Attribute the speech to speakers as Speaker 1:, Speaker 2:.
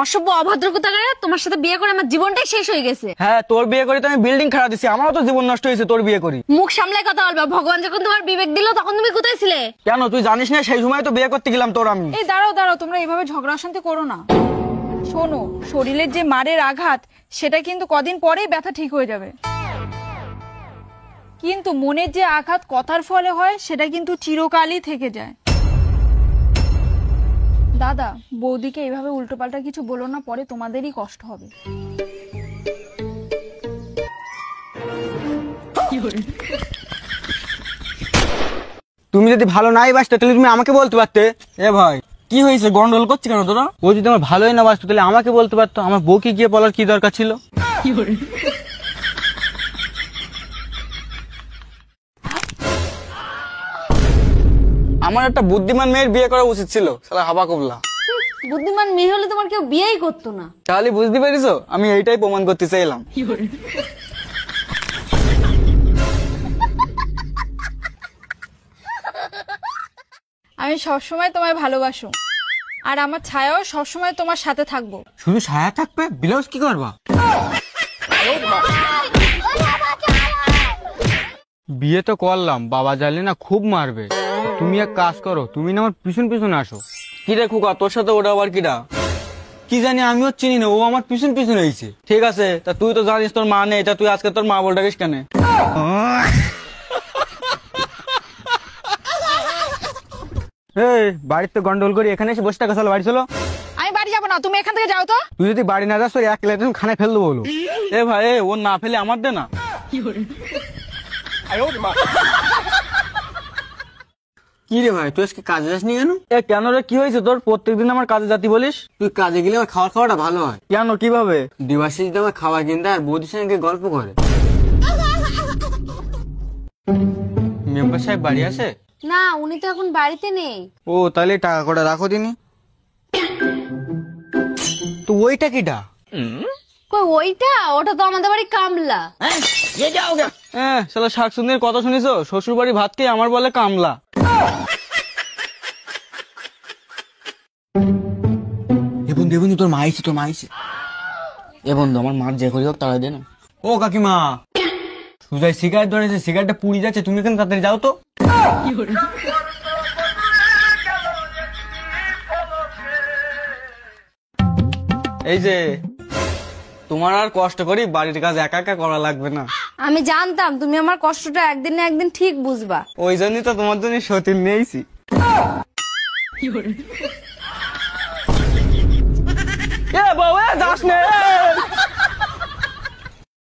Speaker 1: অসভ্য অভদ্র কোথাকারে, তোমার সাথে বিয়ে করে আমার জীবনটাই শেষ হয়ে গেছে।
Speaker 2: হ্যাঁ, তোর বিয়ে করে তো আমি বিল্ডিং খারাপ দিছি, আমারও তো জীবন নষ্ট হয়েছে তোর বিয়ে করি।
Speaker 1: মুখ সামলায় কথা বলবা। ভগবান যখন তোমার বিবেক দিল তখন তুমি কোথায় ছিলে?
Speaker 2: কেন তুই জানিস না সেই সময় তো বিয়ে করতে গেলাম তোর আমি।
Speaker 3: এই দাঁড়াও দাঁড়াও, তোমরা এইভাবে ঝগড়া অশান্তি করো না। শোনো, শরীরের যে মারের আঘাত সেটা কিন্তু কদিন পরেই ব্যথা ঠিক হয়ে যাবে, কিন্তু মনের যে আঘাত কথার ফলে হয় সেটা কিন্তু চিরকালই থেকে যায়। দাদা, বৌদিকে এইভাবে উল্টোপাল্টা কিছু বলো না, পরে তোমাদেরই কষ্ট হবে।
Speaker 2: তুমি যদি ভালো নাই বাসতে তাহলে তুমি আমাকে বলতে পারতে। এ ভাই, কি হয়েছে, গন্ডগোল করছি কেন তোরা? ও যদি আমার ভালোই না বাসতো তাহলে আমাকে বলতে পারতো, আমার বউকে গিয়ে বলার কি দরকার ছিল? আমার একটা বুদ্ধিমান মেয়ের বিয়ে করা উচিত ছিল, শালা হাবা কবলা।
Speaker 1: বুদ্ধিমান মেয়ে হলে তোমার কেউ বিয়েই করতো না।
Speaker 2: তাহলে বুঝতে পারিস, আমি এইটাই প্রমাণ করতে চাইলাম।
Speaker 3: আমি সবসময় তোমায় ভালোবাসো, আর আমার ছায়াও সবসময় তোমার সাথে থাকবো।
Speaker 2: শুধু ছায়া থাকবে, ব্লাউজ কি করবা? বিয়ে তো করলাম, বাবা জানলে না খুব মারবে। তুমি এক কাজ করো, তুমি না আমার পিছন পিছন আসো। কি রে খুকা, তোর সাথে ওটা আবার কিরা? কি জানি, আমিও চিনি না, ও আমার পিছন পিছন হয়েছে। ঠিক আছে, তা তুই তো জানিস তোর মা নেই, তা তুই আজকে তোর মা বল ডাকিস কেন? বাড়িতে গন্ডগোল করি, এখানে এসে বসে থাকা, চলো বাড়ি চলো।
Speaker 3: আমি বাড়ি যাবো না, তুমি এখান থেকে যাও তো।
Speaker 2: তুই যদি বাড়ি না যাস তোর এক প্লেট খানে ফেল দেবো। এ ভাই, ও না ফেলে আমার দে না। কি রে ভাই, তুই আজকে কাজে যাসনি কেন? কেন রে, কি হয়েছে তোর? প্রত্যেকদিন আমার কাজে যাতি বলিস। তুই কাজে গেলে আমার খাওয়াটা ভালো হয়। কেন, কিভাবে? দিবাসী যদি আমার খাওয়া কিনতে আর বৌদির সঙ্গে গল্প করে। মেম্বার সাহেব বাড়ি আছে?
Speaker 1: না, উনি তো এখন বাড়িতে নেই।
Speaker 2: ও, তাহলে টাকা কটা রাখো দিনি। তো ওইটা কিটা?
Speaker 1: কই ওইটা? ওটা তো আমাদের বাড়ি কামলা।
Speaker 2: শালা শাক সুন্দর কথা শুনিস? শ্বশুর বাড়ি ভাত খেয়ে আমার বলে কামলা। এ বন্ধু তোর মা আইছে, তোর মা আইছে। এ বন্ধু, আমার মার যে করি হোক তাড়াই দে না। ও কাকিমা, সুজাই সিগারেট ধরেছে, সিগারেটটা পুড়ি যাচ্ছে, তুমি কেন তাড়াতাড়ি যাও তো। এই যে তোমার আর কষ্ট করি বাড়ির কাজ একা একা করা লাগবে না।
Speaker 1: আমি জানতাম তুমি আমার কষ্টটা একদিন না একদিন ঠিক বুঝবা।
Speaker 2: ওই জন্যই তো তোমার জন্য সতীন নিয়েছি। এ বউ, যাস না।